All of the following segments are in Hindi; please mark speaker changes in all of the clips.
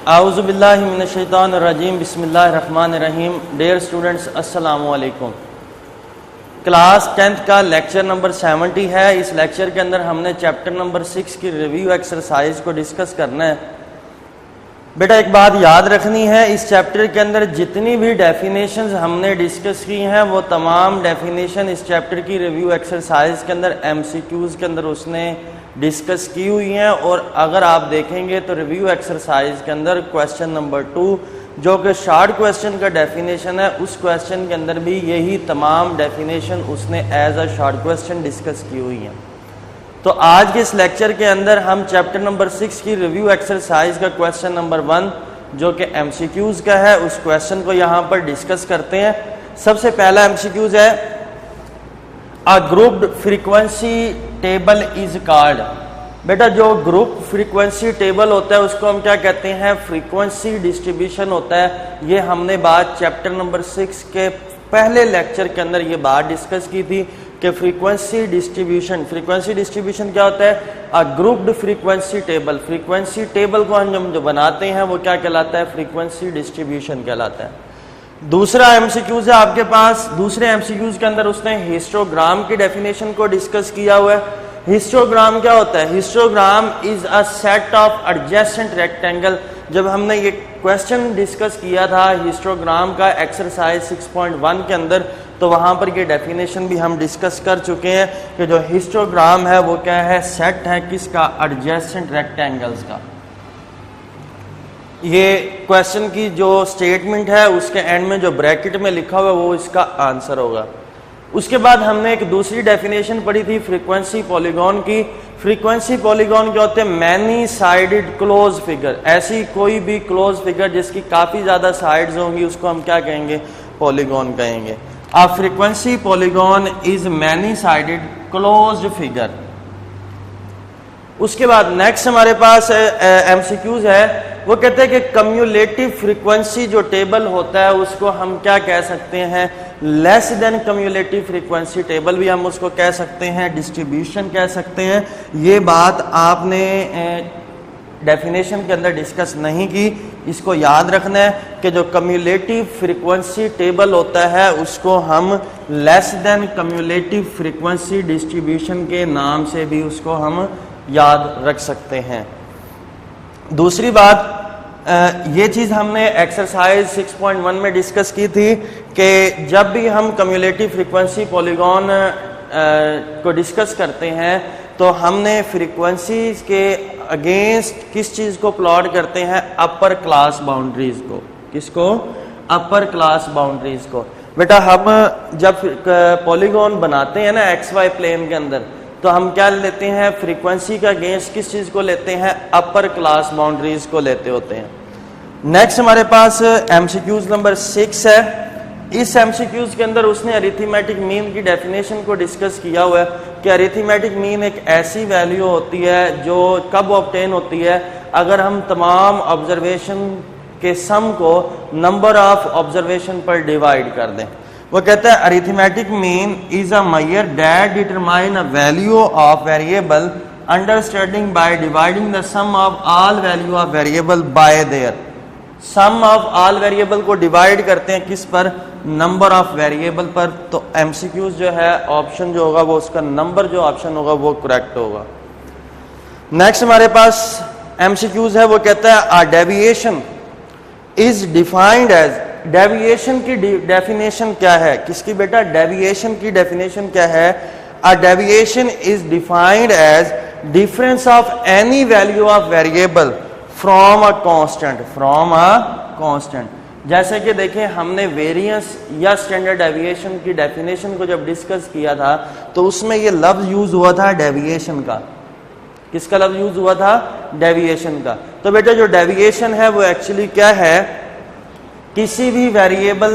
Speaker 1: आउज़ुबिल्लाहि मिनश्शैतानिर्रजीम बिस्मिल्लाहिर्रहमानिर्रहीम। डियर स्टूडेंट्स, अस्सलामु अलैकुम। क्लास 10th का लेक्चर नंबर 70 है। इस लेक्चर के अंदर हमने चैप्टर नंबर 6 की रिव्यू एक्सरसाइज को डिस्कस करना है। बेटा एक बात याद रखनी है, इस चैप्टर के अंदर जितनी भी डेफिनेशंस हमने डिस्कस की हैं वो तमाम डेफिनेशन इस चैप्टर की रिव्यू एक्सरसाइज के अंदर एमसीक्यूज के अंदर उसने डिस्कस की हुई हैं। और अगर आप देखेंगे तो रिव्यू एक्सरसाइज के अंदर क्वेश्चन नंबर 2 जो कि शॉर्ट क्वेश्चन का डेफिनेशन है, उस क्वेश्चन के अंदर भी यही तमाम डेफिनेशन उसने as a short question discuss की हुई हैं। तो आज के इस लेक्चर के अंदर हम चैप्टर नंबर 6 की रिव्यू एक्सरसाइज का क्वेश्चन नंबर 1 जो कि एमसीक्यूज का है, उस क्वेश्चन को यहाँ पर डिस्कस करते हैं। सबसे पहला एमसीक्यूज है, a grouped frequency table is called. बेटा जो ग्रुप फ्रीक्वेंसी टेबल होता है उसको हम क्या कहते हैं? फ्रीक्वेंसी डिस्ट्रीब्यूशन होता है। ये हमने बात चैप्टर नंबर 6 के पहले लेक्चर के अंदर ये बात डिस्कस की थी कि फ्रीक्वेंसी डिस्ट्रीब्यूशन क्या होता है? A grouped frequency table. Frequency table को हम जो बनाते हैं वो क्या कहलाता है? फ्रीक्वेंसी डिस्ट्रीब्यूशन कहलाता है। दूसरा एमसीक्यूज है आपके पास। दूसरे एमसीक्यूज के अंदर उसने हिस्टोग्राम की डेफिनेशन को डिस्कस किया हुआ है। हिस्टोग्राम क्या होता है? Histogram is a set of adjacent rectangle. जब हमने ये क्वेश्चन डिस्कस किया था हिस्टोग्राम का एक्सरसाइज 6.1 के अंदर, तो वहां पर ये डेफिनेशन भी हम डिस्कस कर चुके हैं कि जो हिस्टोग्राम है वो क्या है? सेट है किसका? एडजेसेंट रेक्टेंगल्स का। ये क्वेश्चन की जो स्टेटमेंट है उसके एंड में जो ब्रैकेट में लिखा हुआ है वो इसका आंसर होगा। उसके बाद हमने एक दूसरी डेफिनेशन पढ़ी थी फ्रीक्वेंसी पॉलीगॉन की। फ्रीक्वेंसी पॉलीगॉन क्या होते हैं? Many sided close figure. ऐसी कोई भी क्लोज फिगर जिसकी काफी ज्यादा साइड्स होंगी उसको हम क्या कहेंगे? पॉलीगॉन कहेंगे। A frequency polygon is many sided closed figure. उसके बाद नेक्स्ट हमारे पास एमसीक्यूज है, वो कहते हैं कि कम्युलेटिव फ्रीक्वेंसी जो टेबल होता है उसको हम क्या कह सकते हैं? Less than cumulative frequency table भी हम उसको कह सकते हैं, डिस्ट्रीब्यूशन कह सकते हैं। ये बात आपने डेफिनेशन के अंदर डिस्कस नहीं की, इसको याद रखना है कि जो कम्युलेटिव फ्रीक्वेंसी टेबल होता है उसको हम less than cumulative frequency distribution के नाम से भी उसको हम याद रख सकते हैं। दूसरी बात, ये चीज हमने एक्सरसाइज 6.1 में डिस्कस की थी कि जब भी हम कम्युलेटिव फ्रीक्वेंसी पॉलीगॉन को डिस्कस करते हैं तो हमने फ्रीक्वेंसी के अगेंस्ट किस चीज को प्लॉट करते हैं? अपर क्लास बाउंड्रीज को। किसको? अपर क्लास बाउंड्रीज को। बेटा हम जब पॉलीगॉन बनाते हैं ना XY प्लेन के अंदर, तो हम क्या लेते हैं? फ्रीक्वेंसी का अगेंस्ट किस चीज को लेते हैं? अपर क्लास बाउंड्रीज को लेते होते हैं। नेक्स्ट हमारे पास एमसीक्यूज नंबर 6 है। इस एमसीक्यूज के अंदर उसने अरिथमेटिक मीन की डेफिनेशन को डिस्कस किया हुआ है कि अरिथमेटिक मीन एक ऐसी वैल्यू होती है जो कब ऑब्टेन होती है? अगर हम तमाम ऑब्जर्वेशन के सम को नंबर ऑफ ऑब्जर्वेशन पर डिवाइड कर दें। वो कहता है arithmetic mean is a measure that determine a value of variable understanding by dividing the sum of all value of variable by their. Sum of all variable को डिवाइड करते हैं किस पर? नंबर ऑफ वेरिएबल पर। तो एमसीक्यूज जो है ऑप्शन जो होगा वो उसका नंबर जो ऑप्शन होगा वो करेक्ट होगा। नेक्स्ट हमारे पास एमसीक्यूज है, वो कहता है a deviation is defined as. Deviation की डेफिनेशन क्या है? किसकी बेटा? डेविएशन की डेफिनेशन क्या है? A deviation is defined as difference of any value of variable from a constant. From a constant. जैसे कि देखें हमने वेरिएंस या स्टैंडर्ड डेविएशन की डेफिनेशन को जब डिस्कस किया था तो उसमें ये लफ्ज यूज हुआ था डेविएशन का। किसका लफ्ज यूज हुआ था? डेविएशन का। तो बेटा जो डेविएशन है वो एक्चुअली क्या है? किसी भी वेरिएबल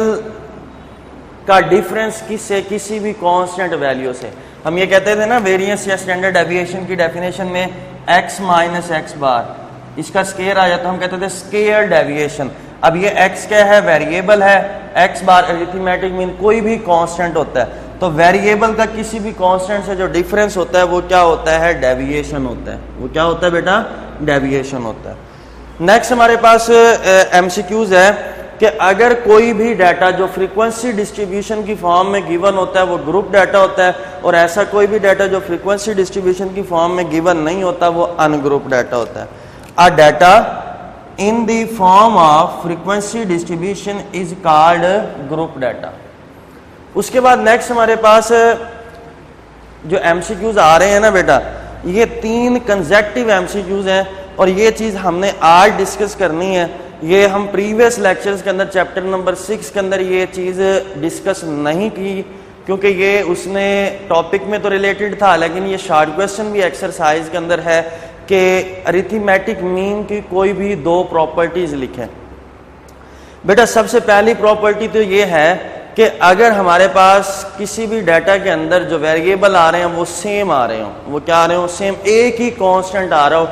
Speaker 1: का डिफरेंस किससे? किसी भी कांस्टेंट वैल्यू से। हम ये कहते थे ना वेरिएंस या स्टैंडर्ड डेविएशन की डेफिनेशन में x माइनस एक्स बार, इसका स्केयर आ जाता, हम कहते थे स्केयर डेविएशन। अब ये x क्या है? वेरिएबल है। x बार अरिथमेटिक मीन कोई भी कांस्टेंट होता है, तो वेरिएबल का किसी भी कांस्टेंट से जो डिफरेंस होता है वो क्या होता है? डेविएशन होता है। वो क्या होता है बेटा? डेविएशन होता है। नेक्स्ट हमारे पास एमसीक्यूज है कि अगर कोई भी डाटा जो फ्रीक्वेंसी डिस्ट्रीब्यूशन की फॉर्म में गिवन होता है वो ग्रुप डाटा होता है, और ऐसा कोई भी डाटा जो फ्रीक्वेंसी डिस्ट्रीब्यूशन की फॉर्म में गिवन नहीं होता वो अनग्रुप डाटा होता है। अ data in the form of frequency distribution is called group data. उसके बाद नेक्स्ट हमारे पास जो एमसीक्यूज आ रहे हैं ना बेटा, ये 3 कंसेक्टिव एमसीक्यूज हैं, और ये चीज हमने आज डिस्कस करनी है। ये हम प्रीवियस लेक्चर्स के अंदर चैप्टर नंबर 6 के अंदर ये चीज डिस्कस नहीं की, क्योंकि ये उसने टॉपिक में तो रिलेटेड था, लेकिन ये शॉर्ट क्वेश्चन भी एक्सरसाइज के अंदर है कि अरिथमेटिक मीन की कोई भी 2 प्रॉपर्टीज लिखें। बेटा सबसे पहली प्रॉपर्टी तो ये है कि अगर हमारे पास किसी भी डाटा के अंदर जो वेरिएबल आ रहे हैं वो सेम आ रहे हो, वो क्या आ रहे हो, सेम एक ही कांस्टेंट आ रहा हो,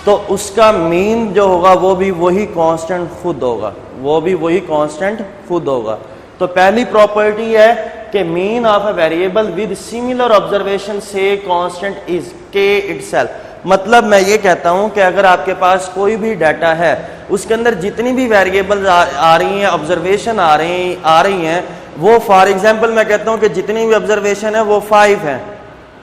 Speaker 1: तो उसका मीन जो होगा वो भी वही कांस्टेंट खुद होगा, वो भी वही कांस्टेंट खुद होगा। तो पहली प्रॉपर्टी है कि mean of a variable with similar observation से कांस्टेंट इज के इटसेल्फ। मतलब मैं ये कहता हूं कि अगर आपके पास कोई भी डाटा है, उसके अंदर जितनी भी वेरिएबल आ रही हैं, ऑब्जर्वेशन आ रही हैं, वो फॉर एग्जांपल मैं कहता हूं कि जितनी भी ऑब्जर्वेशन है वो 5 है,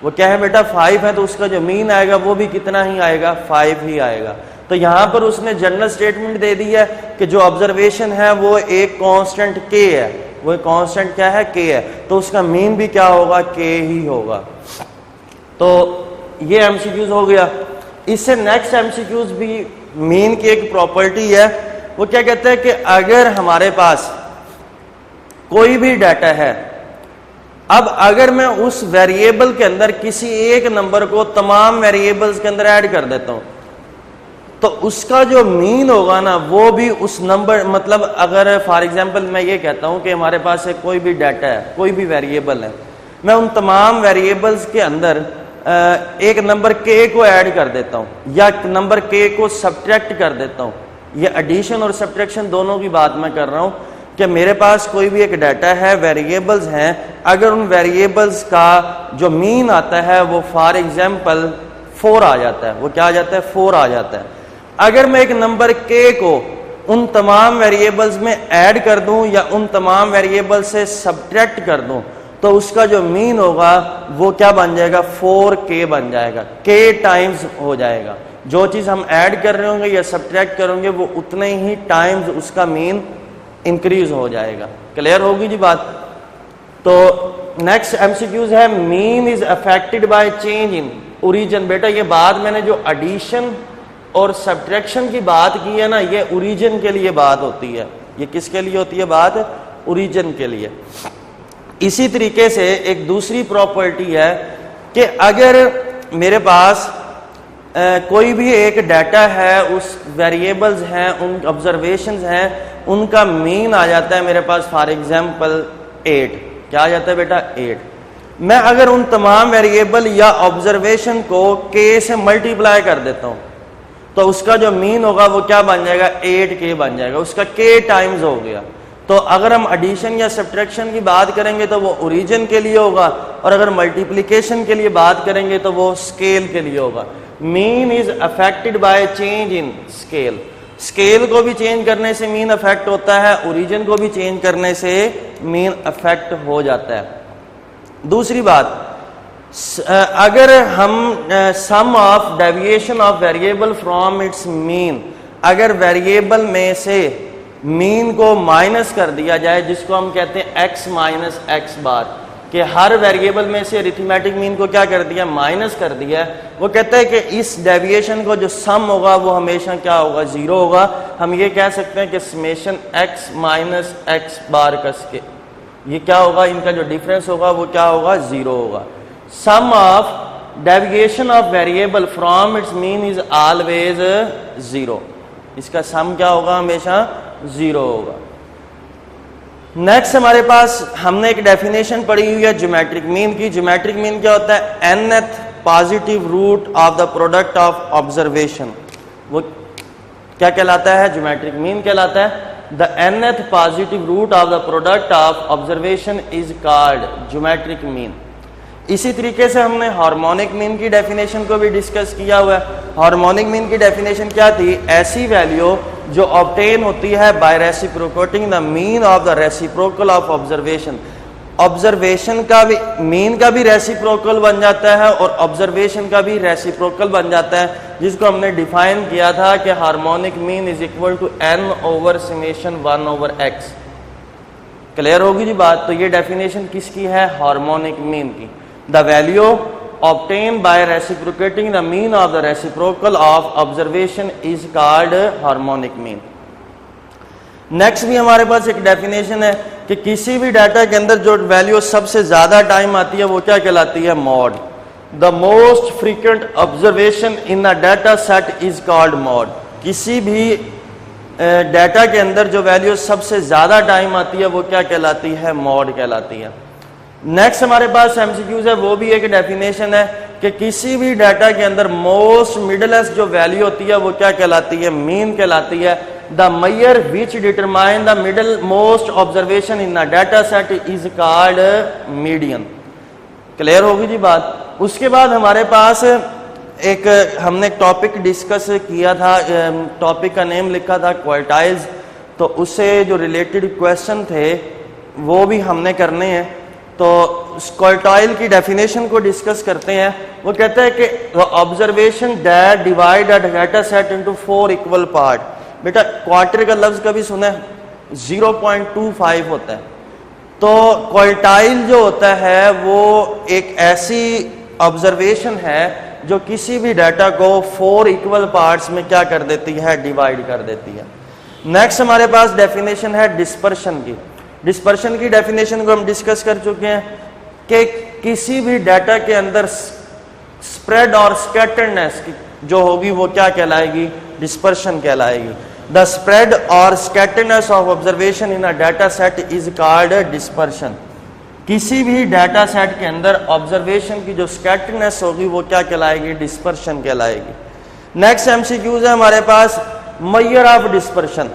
Speaker 1: वो क्या है बेटा 5 है, तो उसका जो मीन आएगा वो भी कितना ही आएगा, 5 ही आएगा। तो यहां पर उसने जनरल स्टेटमेंट दे दी है कि जो ऑब्जर्वेशन है वो एक कांस्टेंट के है, वो कांस्टेंट क्या है, के है, तो उसका मीन भी क्या होगा, के ही होगा। तो ये एमसीक्यूज हो गया। इससे नेक्स्ट एमसीक्यूज भी मीन की एक प्रॉपर्टी है, वो क्या कहते हैं कि अगर हमारे पास कोई भी डाटा है, अब अगर मैं उस वेरिएबल के अंदर किसी एक नंबर को तमाम वेरिएबल्स के अंदर ऐड कर देता हूं, तो उसका जो मीन होगा ना वो भी उस नंबर, मतलब अगर फॉर एग्जांपल मैं ये कहता हूं कि हमारे पास एक कोई भी डाटा है, कोई भी वेरिएबल है, मैं उन तमाम वेरिएबल्स के अंदर एक नंबर के को ऐड कर देता हूं या नंबर के को सब्ट्रैक्ट कर देता हूं, ये एडिशन और सब्ट्रैक्शन दोनों की बात मैं कर रहा हूं कि मेरे पास कोई भी एक डाटा है, वेरिएबल्स हैं, अगर उन वेरिएबल्स का जो मीन आता है वो फॉर एग्जांपल 4 आ जाता है, वो क्या आ जाता है, 4 आ जाता है। अगर मैं एक नंबर के को उन तमाम वेरिएबल्स में ऐड कर दूं या उन तमाम वेरिएबल से सब्ट्रैक्ट कर दूं, तो उसका जो मीन होगा वो क्या बन जाएगा, 4k बन जाएगा, k टाइम्स हो जाएगा। जो चीज हम ऐड कर रहे होंगे या सब्ट्रैक्ट करेंगे वो उतने ही टाइम्स उसका मीन इंक्रीज हो जाएगा। क्लियर होगी जी बात। तो नेक्स्ट एमसीक्यूज है, mean is affected by change in origin. बेटा ये बात मैंने जो एडिशन और सब्ट्रैक्शन की बात की है ना, ये ओरिजिन के लिए बात होती है। ये किसके लिए होती है बात, ओरिजिन के लिए। इसी तरीके से एक दूसरी प्रॉपर्टी है कि अगर मेरे पास कोई भी एक डाटा है, उस वेरिएबल्स हैं, उन ऑब्जर्वेशंस हैं, उनका मीन आ जाता है मेरे पास फॉर एग्जांपल 8, क्या आ जाता है बेटा 8। मैं अगर उन तमाम वेरिएबल या ऑब्जर्वेशन को k से मल्टीप्लाई कर देता हूं, तो उसका जो मीन होगा वो क्या बन जाएगा, 8k बन जाएगा, उसका k टाइम्स हो गया। तो अगर हम एडिशन या सब्ट्रैक्शन की बात करेंगे तो वो ओरिजिन के लिए होगा, और अगर मल्टीप्लिकेशन के लिए बात करेंगे तो वो स्केल के लिए होगा। Mean is affected by change in scale. Scale को भी चेंज करने से मीन अफेक्ट होता है, ओरिजिन को भी चेंज करने से मीन अफेक्ट हो जाता है। दूसरी बात, अगर हम sum of deviation of variable from its mean, अगर वेरिएबल में से मीन को माइनस कर दिया जाए, जिसको हम कहते हैं x माइनस एक्स बार, कि हर वेरिएबल में से अरिथमेटिक मीन को क्या कर दिया, माइनस कर दिया। वो कहता है कि इस डेविएशन को जो सम होगा वो हमेशा क्या होगा, 0 होगा। हम ये कह सकते हैं कि समेशन x माइनस एक्स बार का ये क्या होगा, इनका जो डिफरेंस होगा वो क्या होगा, 0 होगा। Sum of deviation of variable from its mean is always 0। इसका सम क्या होगा, हमेशा 0 होगा। नेक्स्ट हमारे पास हमने एक डेफिनेशन पढ़ी हुई है ज्योमेट्रिक मीन की। ज्योमेट्रिक मीन क्या होता है, nth positive root of the product of observation. वो क्या कहलाता है, ज्योमेट्रिक मीन कहलाता है। The nth positive root of the product of observation is called geometric mean. इसी तरीके से हमने हार्मोनिक मीन की डेफिनेशन को भी डिस्कस किया हुआ है। हार्मोनिक मीन की डेफिनेशन क्या थी? ऐसी वैल्यू जो ऑब्टेन होती है by reciprocating the mean of the reciprocal of observation. Observation का भी मीन का भी रेसिप्रोकल बन जाता है और ऑब्जर्वेशन का भी रेसिप्रोकल बन जाता है, जिसको हमने डिफाइन किया था कि harmonic mean is equal to n over summation 1 over x। Clear होगी जी बात? तो ये डेफिनेशन किसकी है? हार्मोनिक मीन की। The value obtain by reciprocating the mean of the reciprocal of observation is called harmonic mean. Next भी हमारे पास एक डेफिनेशन है कि किसी भी डाटा के अंदर जो वैल्यू सबसे ज्यादा टाइम आती है वो क्या कहलाती है? Mod. The most frequent observation in the data set is called mod. किसी भी डाटा के अंदर जो वैल्यू सबसे ज्यादा टाइम आती है वो क्या कहलाती है? मॉड कहलाती है। नेक्स्ट हमारे पास एमसीक्यूज है, वो भी एक डेफिनेशन है कि किसी भी डाटा के अंदर मोस्ट मिडलेस्ट जो वैल्यू होती है वो क्या कहलाती है? मीन कहलाती है। The major which determine the middle most observation in the data set is called median. Clear होगी जी बात? उसके बाद हमारे पास एक हमने टॉपिक डिस्कस किया था, टॉपिक का नेम लिखा था क्वार्टाइल्स, तो उससे जो रिलेटेड क्वेश्चन थे वो भी हमने करने हैं। तो क्वार्टाइल की डेफिनेशन को डिस्कस करते हैं। वो कहते हैं कि observation that divide a data set into 4 equal part. बेटा क्वार्टर का लफ्ज कभी सुना है? 0.25 होता है। तो क्वार्टाइल जो होता है वो एक ऐसी ऑब्जर्वेशन है जो किसी भी डाटा को 4 इक्वल पार्ट्स में क्या कर देती है? डिवाइड कर देती है। नेक्स्ट हमारे पास डेफिनेशन है डिस्पर्शन की। डिस्पर्शन की डेफिनेशन को हम डिस्कस कर चुके हैं कि किसी भी डाटा के अंदर स्प्रेड और स्कैटर्डनेस जो होगी वो क्या कहलाएगी? डिस्पर्शन कहलाएगी। द स्प्रेड और scatteredness of observation in a data set is called dispersion. किसी भी डाटा सेट के अंदर ऑब्जर्वेशन की जो स्कैटर्डनेस होगी वो क्या कहलाएगी? डिस्पर्शन कहलाएगी। नेक्स्ट एमसीक्यूज है हमारे पास measure of dispersion.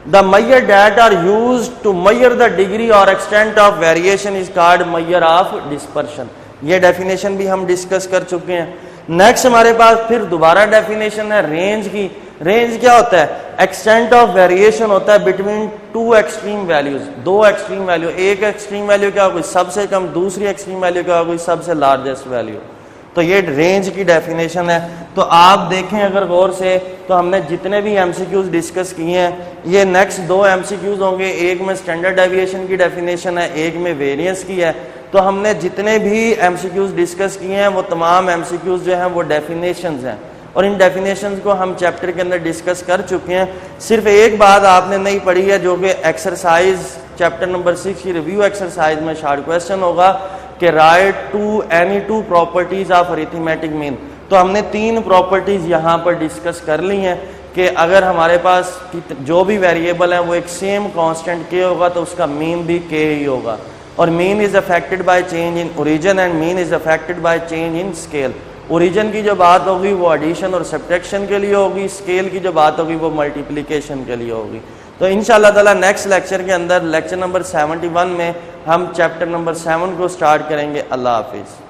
Speaker 1: The measure that are used to measure the degree और extent of variation is called measure of dispersion. ये डेफिनेशन भी हम डिस्कस कर चुके हैं। नेक्स्ट हमारे पास फिर दोबारा डेफिनेशन है रेंज की। रेंज क्या होता है? एक्सटेंट ऑफ वेरिएशन होता है between 2 extreme values. 2 extreme value, एक एक्सट्रीम वैल्यू क्या होगी? सबसे कम। दूसरी एक्सट्रीम वैल्यू क्या होगी? सबसे लार्जेस्ट वैल्यू। तो ये रेंज की डेफिनेशन है। तो आप देखें अगर गौर से, तो हमने जितने भी एमसीक्यूज डिस्कस किए हैं, ये नेक्स्ट 2 एमसीक्यूज होंगे। एक में स्टैंडर्ड डेविएशन की डेफिनेशन है, एक में वेरिएंस की है। तो हमने जितने भी एमसीक्यूज डिस्कस किए हैं वो तमाम एमसीक्यूज जो हैं वो डेफिनेशंस हैं, और इन डेफिनेशंस को हम चैप्टर के अंदर डिस्कस कर चुके हैं। सिर्फ एक बात आपने नहीं पढ़ी है, जो कि एक्सरसाइज चैप्टर नंबर 6 की रिव्यू एक्सरसाइज में शॉर्ट क्वेश्चन होगा कि write to any 2 properties of arithmetic mean. तो हमने 3 प्रॉपर्टीज यहाँ पर डिस्कस कर ली हैं कि अगर हमारे पास जो भी वेरिएबल है वो एक सेम कांस्टेंट के होगा तो उसका मीन भी के ही होगा, और mean is affected by change in origin and mean is affected by change in scale. Origin की जो बात होगी वो एडिशन और सब्ट्रैक्शन के लिए होगी, स्केल की जो बात होगी वो मल्टीप्लिकेशन के लिए होगी। तो इंशाअल्लाह ताला नेक्स्ट लेक्चर के अंदर, लेक्चर नंबर 71 में हम चैप्टर नंबर 7 को स्टार्ट करेंगे। अल्लाह हाफिज़।